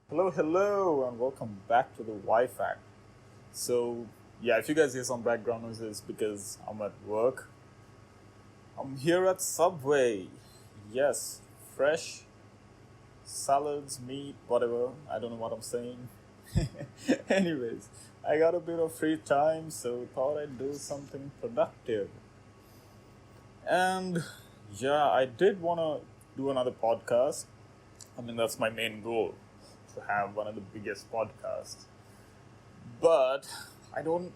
Hello, and welcome back to the Wi-Fi. So, yeah, if you guys hear some background noises, because I'm at work. I'm here at Subway. Yes, fresh salads, meat, whatever. I don't know what I'm saying. Anyways, I got a bit of free time, so thought I'd do something productive. And yeah, I did want to do another podcast. I mean, that's my main goal to have one of the biggest podcasts. But I don't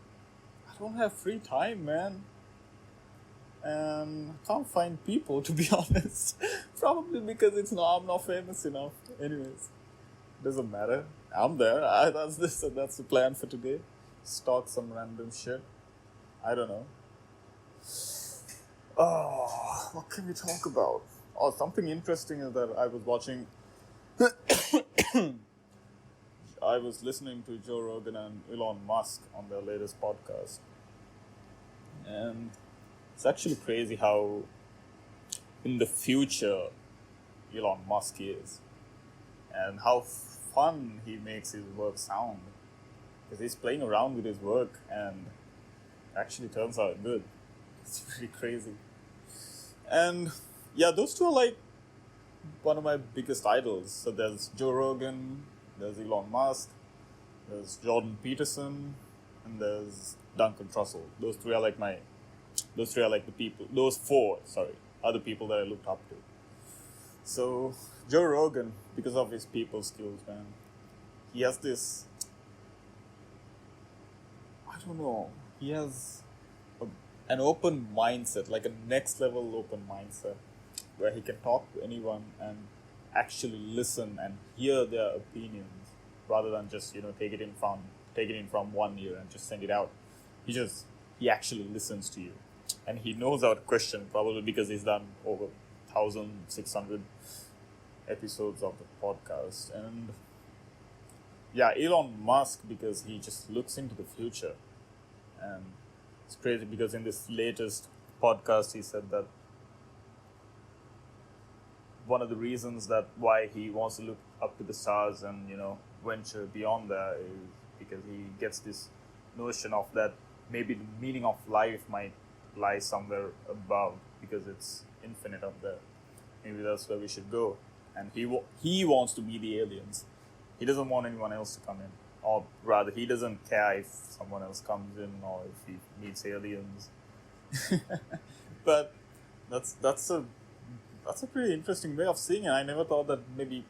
I don't have free time, man. And I can't find people to be honest. Probably because I'm not famous enough. Anyways, doesn't matter. I'm there. That's the plan for today. Start some random shit. I don't know. Oh, what can we talk about? Oh, something interesting is that I was listening to Joe Rogan and Elon Musk on their latest podcast. And it's actually crazy how in the future Elon Musk is and how fun he makes his work sound. Because he's playing around with his work and actually turns out good. It's pretty crazy. And yeah, those two are like one of my biggest idols. So there's Joe Rogan, there's Elon Musk, there's Jordan Peterson, and there's Duncan Trussell. Those three are like the people. Those four, sorry, are the people that I looked up to. So Joe Rogan, because of his people skills, man, he has this. I don't know. He has an open mindset, like a next level open mindset, where he can talk to anyone and actually listen and hear their opinions rather than just take it in from one ear and just send it out. He actually listens to you, and he knows how to question, probably because he's done over 1,600 episodes of the podcast. And yeah, Elon Musk, because he just looks into the future. And it's crazy because in this latest podcast he said that one of the reasons that why he wants to look up to the stars and venture beyond there is because he gets this notion of that maybe the meaning of life might lie somewhere above because it's infinite up there. Maybe that's where we should go. And he wants to be the aliens. He doesn't want anyone else to come in, or rather, he doesn't care if someone else comes in or if he meets aliens. But that's a pretty interesting way of seeing it. I never thought that maybe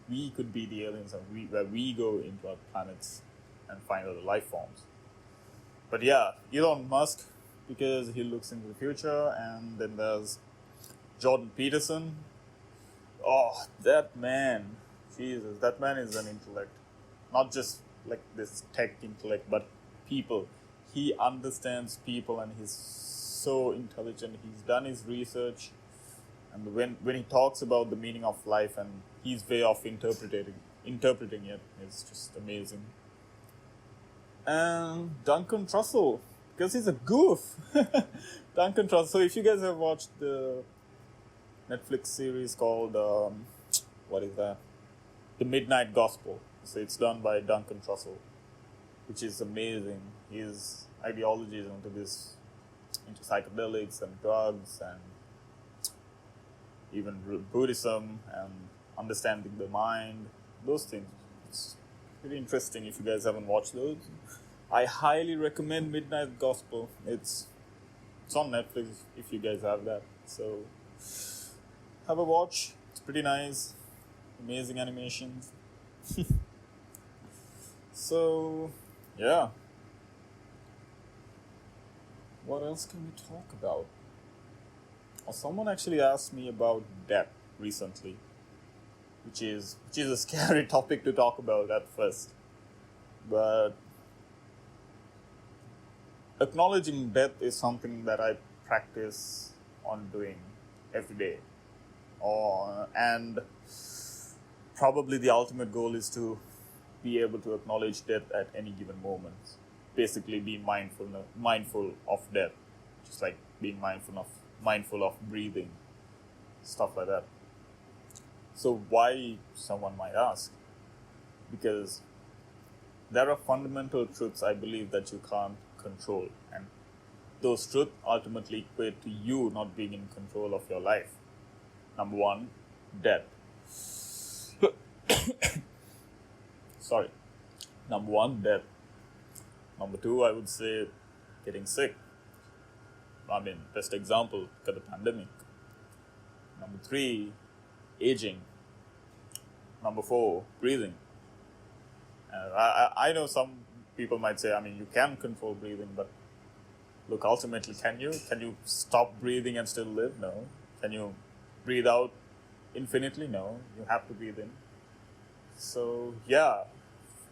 we could be the aliens and where we go into our planets and find other life forms. But yeah, Elon Musk, because he looks into the future, and then there's Jordan Peterson. Oh, that man, Jesus, that man is an intellect, not just like this tech intellect, but people. He understands people, and he's so intelligent. He's done his research. And when he talks about the meaning of life and his way of interpreting it is just amazing. And Duncan Trussell, because he's a goof. Duncan Trussell. So if you guys have watched the Netflix series called what is that? The Midnight Gospel. So it's done by Duncan Trussell, which is amazing. His ideology is into psychedelics and drugs and even Buddhism and understanding the mind, those things. It's pretty interesting if you guys haven't watched those. I highly recommend Midnight Gospel. It's on Netflix if you guys have that. So have a watch. It's pretty nice. Amazing animations. So yeah. What else can we talk about? Someone actually asked me about death recently, which is a scary topic to talk about at first. But acknowledging death is something that I practice on doing every day. And probably the ultimate goal is to be able to acknowledge death at any given moment. Basically, be mindful of death, just like being mindful of breathing, stuff like that. So why, someone might ask, because there are fundamental truths I believe that you can't control, and those truths ultimately equate to you not being in control of your life. Number one, death. Sorry. Number one, death. Number two, I would say getting sick. Best example, look at the pandemic. Number three, aging. Number four, breathing. I know some people might say, you can control breathing, but look, ultimately, can you? Can you stop breathing and still live? No. Can you breathe out infinitely? No. You have to breathe in. So, yeah,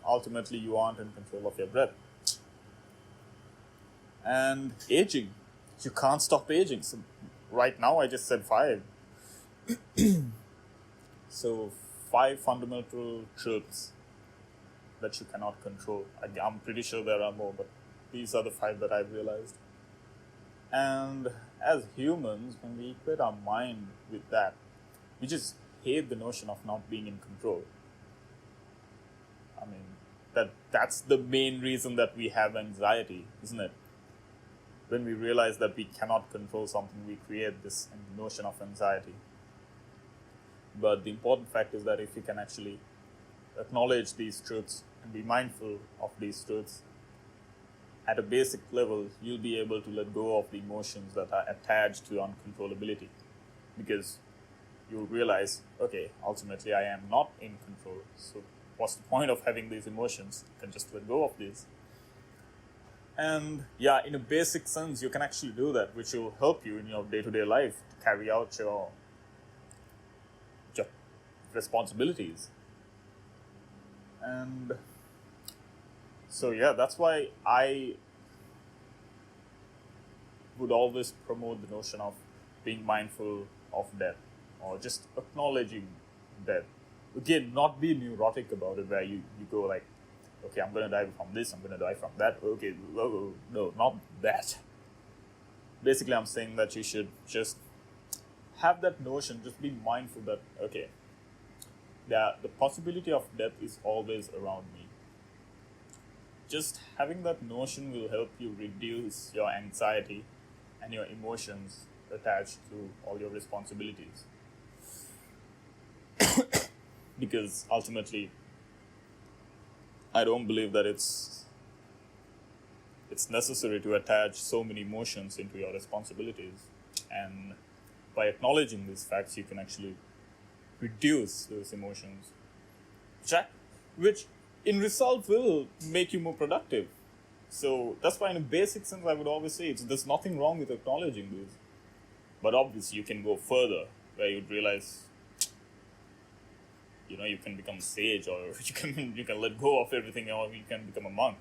ultimately, you aren't in control of your breath. And aging. You can't stop aging. So, right now, I just said 5. So, 5 fundamental truths that you cannot control. I'm pretty sure there are more, but these are the 5 that I've realized. And as humans, when we equate our mind with that, we just hate the notion of not being in control. That's the main reason that we have anxiety, isn't it? When we realize that we cannot control something, we create this notion of anxiety. But the important fact is that if you can actually acknowledge these truths and be mindful of these truths, at a basic level, you'll be able to let go of the emotions that are attached to uncontrollability. Because you'll realize, okay, ultimately I am not in control. So what's the point of having these emotions? You can just let go of these. And yeah, in a basic sense, you can actually do that, which will help you in your day-to-day life to carry out your responsibilities. And so yeah, that's why I would always promote the notion of being mindful of death, or just acknowledging death. Again, not be neurotic about it, where you go like, okay, I'm going to die from this, I'm going to die from that. Okay, no, not that. Basically, I'm saying that you should just have that notion, just be mindful that, okay, the possibility of death is always around me. Just having that notion will help you reduce your anxiety and your emotions attached to all your responsibilities. Because ultimately, I don't believe that it's necessary to attach so many emotions into your responsibilities. And by acknowledging these facts, you can actually reduce those emotions, which in result will make you more productive. So that's why in a basic sense, I would always say there's nothing wrong with acknowledging this. But obviously you can go further, where you'd realize, you can become a sage, or you can let go of everything, or you can become a monk.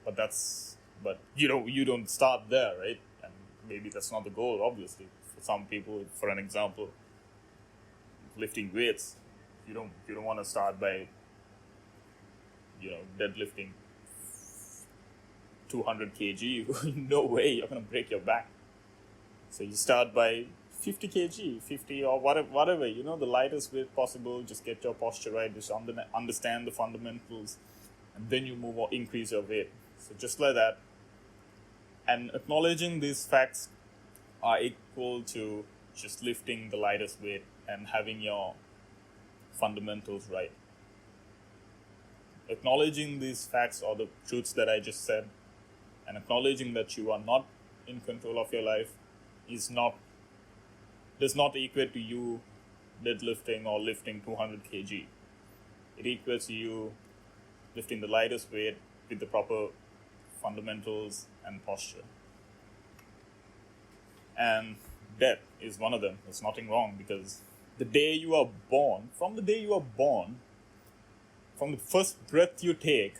But you don't start there, right? And maybe that's not the goal, obviously. For some people, for an example, lifting weights, you don't want to start by deadlifting 200 kg. No way, you're going to break your back. So you start by 50 kg, 50 or whatever, the lightest weight possible. Just get your posture right, just understand the fundamentals, and then you move or increase your weight. So just like that. And acknowledging these facts are equal to just lifting the lightest weight and having your fundamentals right. Acknowledging these facts, or the truths that I just said, and acknowledging that you are not in control of your life does not equate to you deadlifting or lifting 200 kg. It equates to you lifting the lightest weight with the proper fundamentals and posture. And death is one of them. There's nothing wrong, because from the day you are born, from the first breath you take,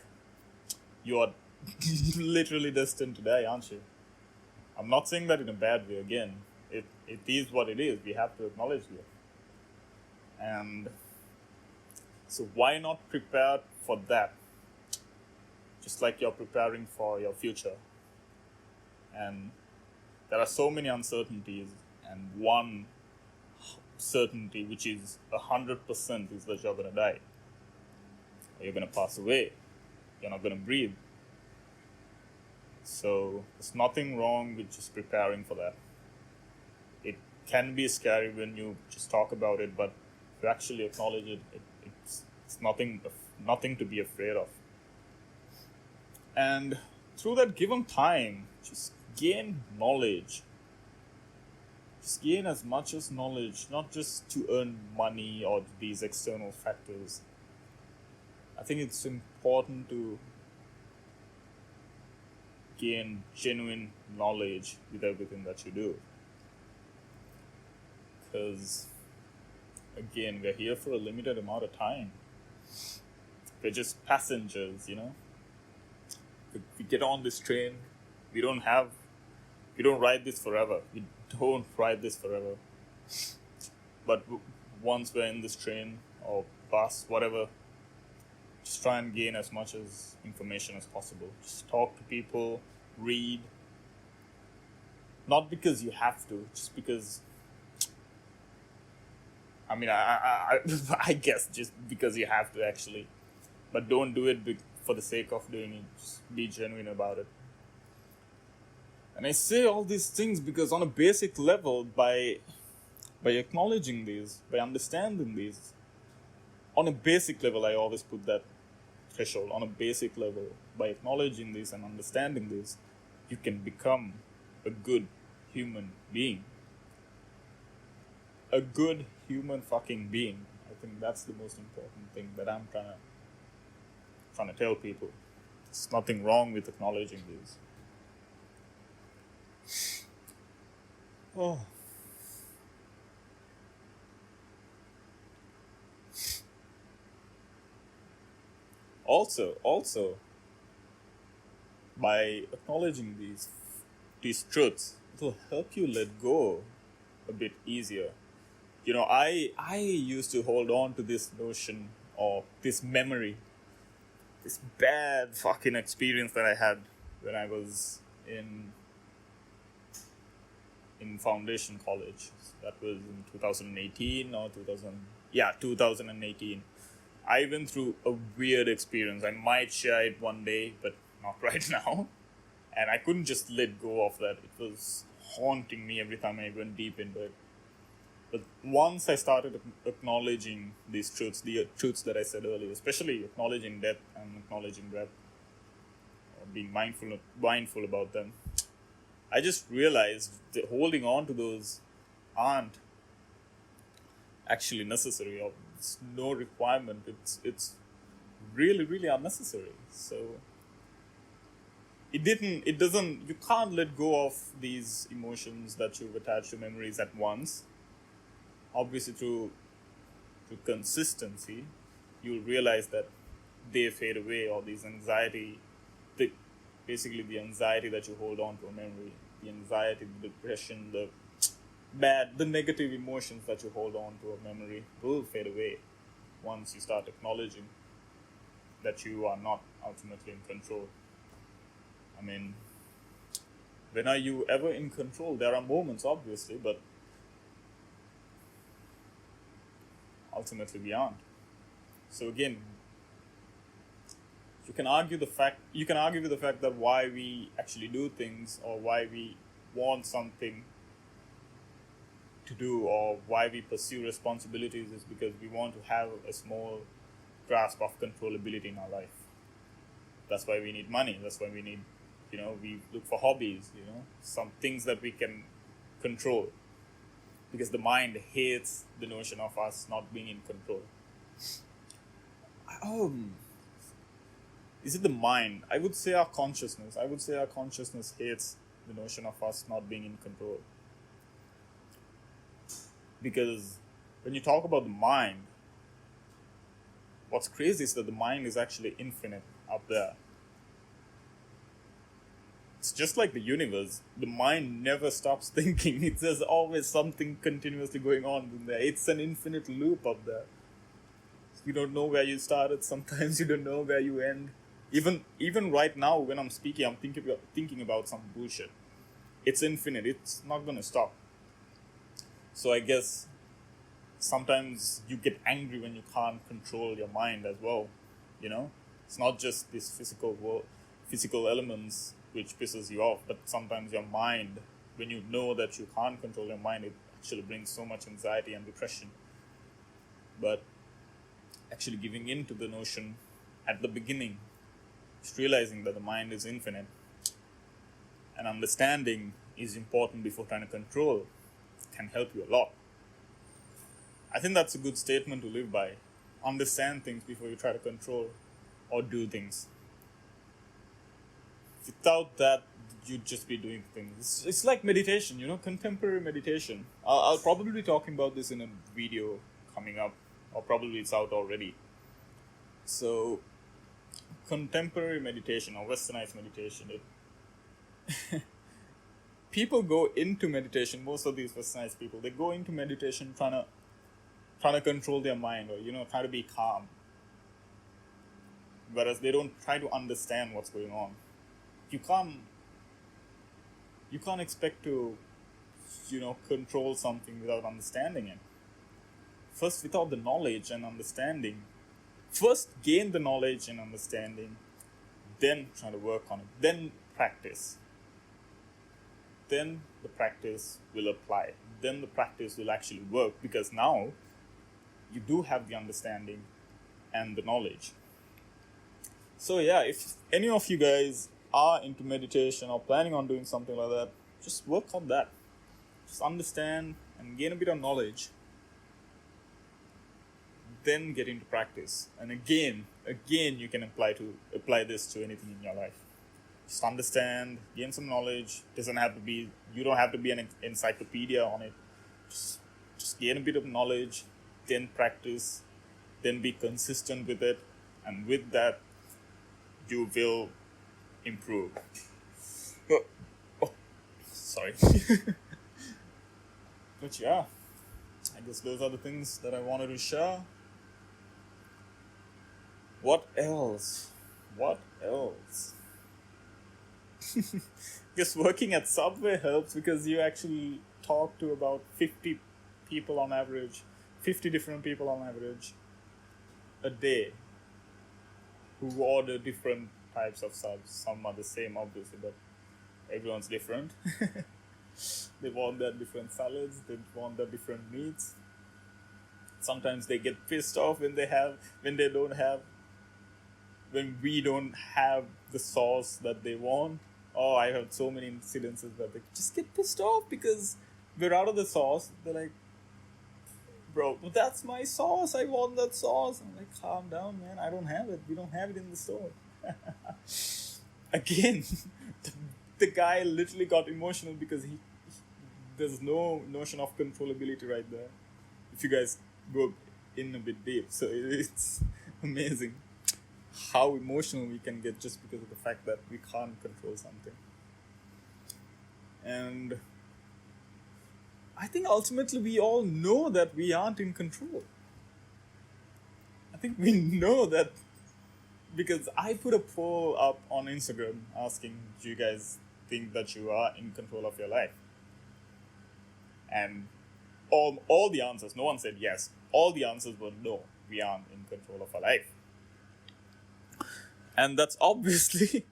you are literally destined to die, aren't you? I'm not saying that in a bad way. Again, it is what it is. We have to acknowledge it. And so why not prepare for that? Just like you're preparing for your future. And there are so many uncertainties, and one certainty, which is 100%, is that you're going to die. or you're going to pass away. You're not going to breathe. So there's nothing wrong with just preparing for that. It can be scary when you just talk about it, but if you actually acknowledge it, it's nothing to be afraid of. And through that given time, just gain knowledge. Just gain as much as knowledge, not just to earn money or these external factors. I think it's important to gain genuine knowledge with everything that you do. Because, again, we're here for a limited amount of time. We're just passengers, We get on this train. We don't ride this forever. We don't ride this forever. But once we're in this train or bus, whatever, just try and gain as much as information as possible. Just talk to people, read. Not because you have to, just because. I guess just because you have to actually, but don't do it for the sake of doing it. Just be genuine about it. And I say all these things because on a basic level, by acknowledging these, by understanding these, on a basic level, I always put that threshold. On a basic level, by acknowledging this and understanding this, you can become a good human being. A good human fucking being. I think that's the most important thing that I'm trying to tell people. There's nothing wrong with acknowledging this. Oh. Also, by acknowledging these truths, it will help you let go a bit easier. I used to hold on to this notion or this memory, this bad fucking experience that I had when I was in foundation college. That was in 2018 or 2018. I went through a weird experience. I might share it one day, but not right now. And I couldn't just let go of that. It was haunting me every time I went deep into it. But once I started acknowledging these truths, the truths that I said earlier, especially acknowledging death and acknowledging breath, or being mindful about them, I just realized that holding on to those aren't actually necessary, or it's no requirement. It's really, really unnecessary. So you can't let go of these emotions that you've attached to memories at once. Obviously, through consistency, you'll realize that they fade away, or these anxiety, basically the anxiety that you hold on to a memory, the anxiety, the depression, the negative emotions that you hold on to a memory will fade away once you start acknowledging that you are not ultimately in control. I mean, when are you ever in control? There are moments, obviously, but ultimately we aren't. So again, you can argue with the fact that why we actually do things, or why we want something to do, or why we pursue responsibilities, is because we want to have a small grasp of controllability in our life. That's why we need money. That's why we need, we look for hobbies, some things that we can control. Because the mind hates the notion of us not being in control. Is it the mind? I would say our consciousness. I would say our consciousness hates the notion of us not being in control. Because when you talk about the mind, what's crazy is that the mind is actually infinite up there. It's just like the universe. The mind never stops thinking. There's always something continuously going on in there. It's an infinite loop up there. You don't know where you started. Sometimes you don't know where you end. Even right now, when I'm speaking, I'm thinking about some bullshit. It's infinite. It's not going to stop. So I guess sometimes you get angry when you can't control your mind as well. you know. It's not just this physical elements which pisses you off, but sometimes your mind, when you know that you can't control your mind, it actually brings so much anxiety and depression. But actually giving in to the notion at the beginning, just realizing that the mind is infinite and understanding is important before trying to control, can help you a lot. I think that's a good statement to live by. Understand things before you try to control or do things. Without that, you'd just be doing things. It's like meditation, contemporary meditation. I'll probably be talking about this in a video coming up, or probably it's out already. So, contemporary meditation or westernized meditation, people go into meditation, most of these westernized people, they go into meditation trying to control their mind, or try to be calm, whereas they don't try to understand what's going on. You can't expect to control something without understanding it. First, without the knowledge and understanding, first gain the knowledge and understanding, then try to work on it, then practice. Then the practice will apply. Then the practice will actually work, because now you do have the understanding and the knowledge. So yeah, if any of you guys are into meditation or planning on doing something like that, just work on that. Just understand and gain a bit of knowledge. Then get into practice. And again, you can apply this to anything in your life. Just understand, gain some knowledge. You don't have to be an encyclopedia on it. Just gain a bit of knowledge, then practice, then be consistent with it. And with that, you will improve. Sorry. But yeah, I guess those are the things that I wanted to share. What else? Just working at Subway helps, because you actually talk to about 50 people on average, 50 different people on average a day, who order different types of subs. Some are the same, obviously, but everyone's different. They want their different salads, they want their different meats. Sometimes they get pissed off when we don't have the sauce that they want. Oh, I heard so many incidences where they just get pissed off because we're out of the sauce. They're like, bro, that's my sauce. I want that sauce. I'm like, calm down, man. I don't have it. We don't have it in the store. Again, the guy literally got emotional because there's no notion of controllability right there. If you guys go in a bit deep. So it's amazing how emotional we can get just because of the fact that we can't control something. And I think ultimately we all know that we aren't in control. I think we know that, because I put a poll up on Instagram asking, do you guys think that you are in control of your life? And all the answers, no one said yes. All the answers were no, we aren't in control of our life. And that's obviously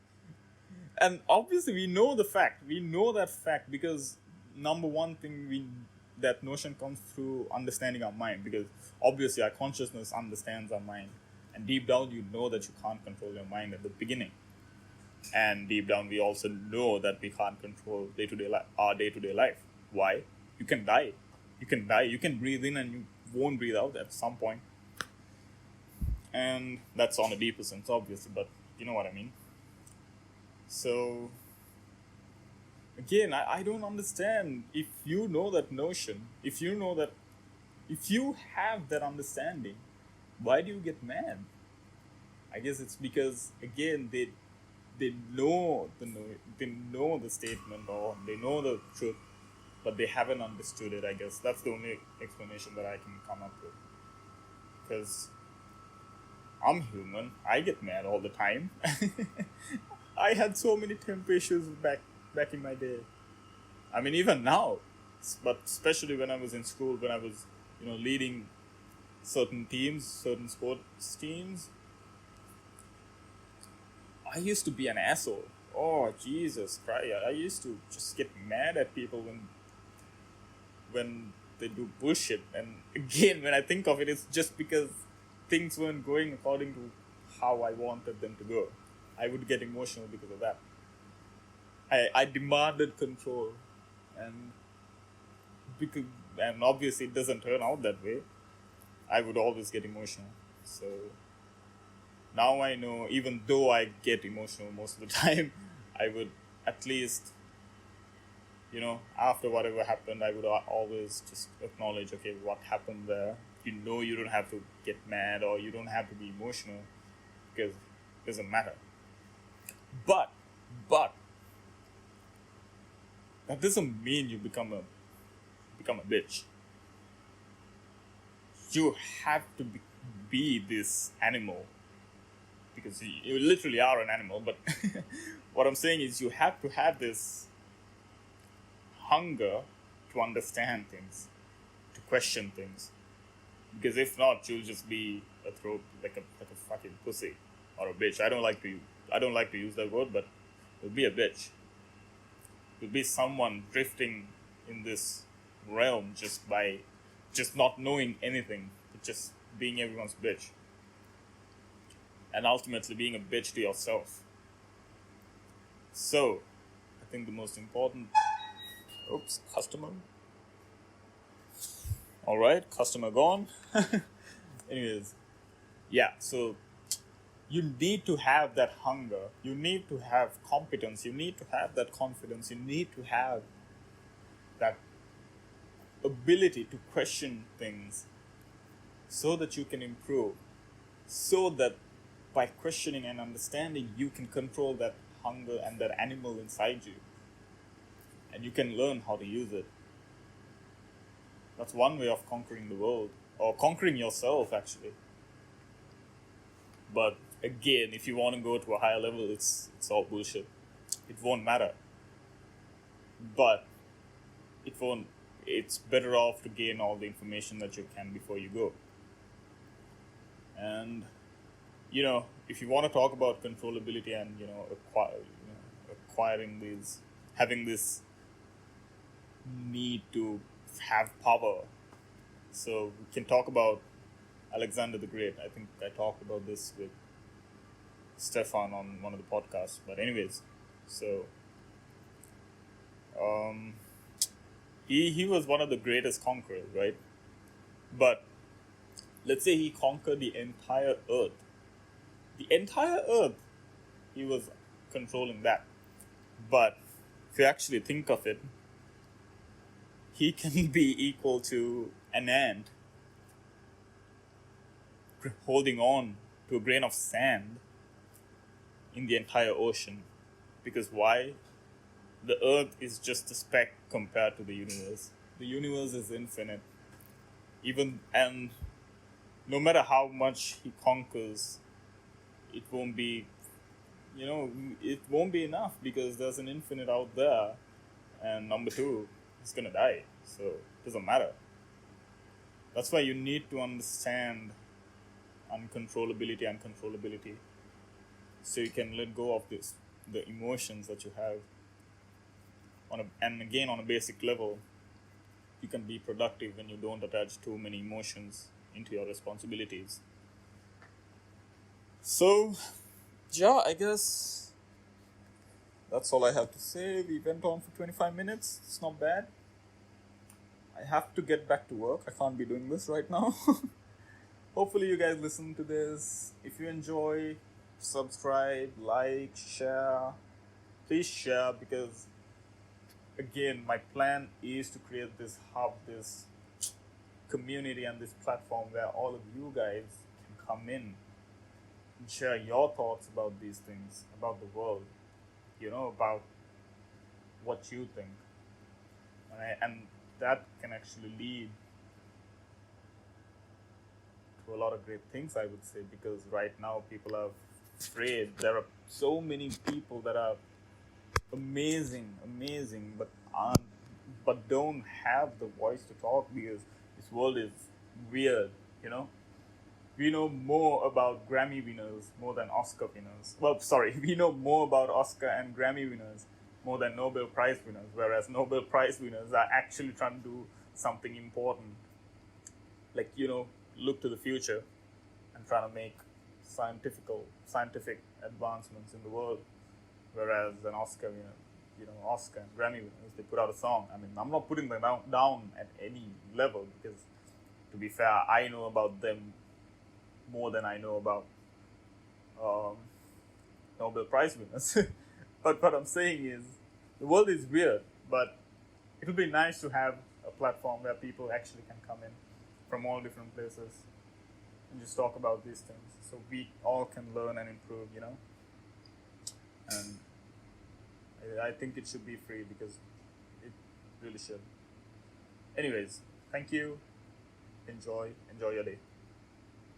we know the fact. We know that fact because number one thing, that notion comes through understanding our mind, because obviously our consciousness understands our mind. And deep down, you know that you can't control your mind at the beginning. And deep down, we also know that we can't control our day-to-day life. Why? You can die. You can breathe in and you won't breathe out at some point. And that's on a deeper sense, obviously, but you know what I mean. So, again, I don't understand. If you know that notion, if you have that understanding, why do you get mad? I guess it's because, again, they know the statement, or they know the truth, but they haven't understood it. I guess that's the only explanation that I can come up with. Because I'm human. I get mad all the time. I had so many temper issues back in my day. I mean, even now, but especially when I was in school, when I was, leading certain teams, certain sports teams, I used to be an asshole. Oh, Jesus Christ. I used to just get mad at people when they do bullshit. And again, when I think of it, it's just because things weren't going according to how I wanted them to go. I would get emotional because of that. I demanded control, and because and obviously it doesn't turn out that way. I would always get emotional. So now I know, even though I get emotional most of the time, I would at least, after whatever happened, I would always just acknowledge, okay, what happened there. You don't have to get mad or you don't have to be emotional because it doesn't matter. But that doesn't mean you become a bitch. You have to be this animal because you literally are an animal. But what I'm saying is you have to have this hunger to understand things, to question things. Because if not, you'll just be a throat like a fucking pussy or a bitch. I don't like to use that word, but you'll be a bitch. You'll be someone drifting in this realm just not knowing anything, just being everyone's bitch. And ultimately being a bitch to yourself. So, I think the most important... Oops, customer. Alright, customer gone. Anyways, yeah, so you need to have that hunger. You need to have competence. You need to have that confidence. You need to have that ability to question things so that you can improve. So that by questioning and understanding, you can control that hunger and that animal inside you. And you can learn how to use it. That's one way of conquering the world. Or conquering yourself, actually. But again, if you want to go to a higher level, it's all bullshit. It won't matter. But it's better off to gain all the information that you can before you go. And, if you want to talk about controllability and, acquiring these, having this need to have power. So we can talk about Alexander the Great. I think I talked about this with Stefan on one of the podcasts. But anyways, so he was one of the greatest conquerors, right? But let's say he conquered the entire earth. The entire earth, he was controlling that. But if you actually think of it, he can be equal to an ant holding on to a grain of sand in the entire ocean. Because why? The earth is just a speck compared to the universe. The universe is infinite. And no matter how much he conquers, it won't be enough because there's an infinite out there. And number two, he's gonna die. So it doesn't matter. That's why you need to understand uncontrollability and controllability. So you can let go of the emotions that you have. And again, on a basic level, you can be productive when you don't attach too many emotions into your responsibilities. So, yeah, I guess that's all I have to say. We went on for 25 minutes. It's not bad. I have to get back to work. I can't be doing this right now. Hopefully you guys listen to this. If you enjoy, subscribe, like, share. Please share because, again, my plan is to create this hub, this community and this platform where all of you guys can come in and share your thoughts about these things, about the world, about what you think. And that can actually lead to a lot of great things, I would say, because right now people are afraid. There are so many people that are amazing, but don't have the voice to talk because this world is weird, We know more about Grammy winners more than Oscar winners. Well, sorry, we know more about Oscar and Grammy winners more than Nobel Prize winners, whereas Nobel Prize winners are actually trying to do something important, like, look to the future and trying to make scientific advancements in the world, whereas an Oscar winner, Oscar and Grammy winners, they put out a song. I mean, I'm not putting them down at any level because, to be fair, I know about them more than I know about um, Nobel Prize winners. But what I'm saying is, the world is weird, but it would be nice to have a platform where people actually can come in from all different places and just talk about these things, so we all can learn and improve. And I think it should be free because it really should. Anyways, thank you. Enjoy your day.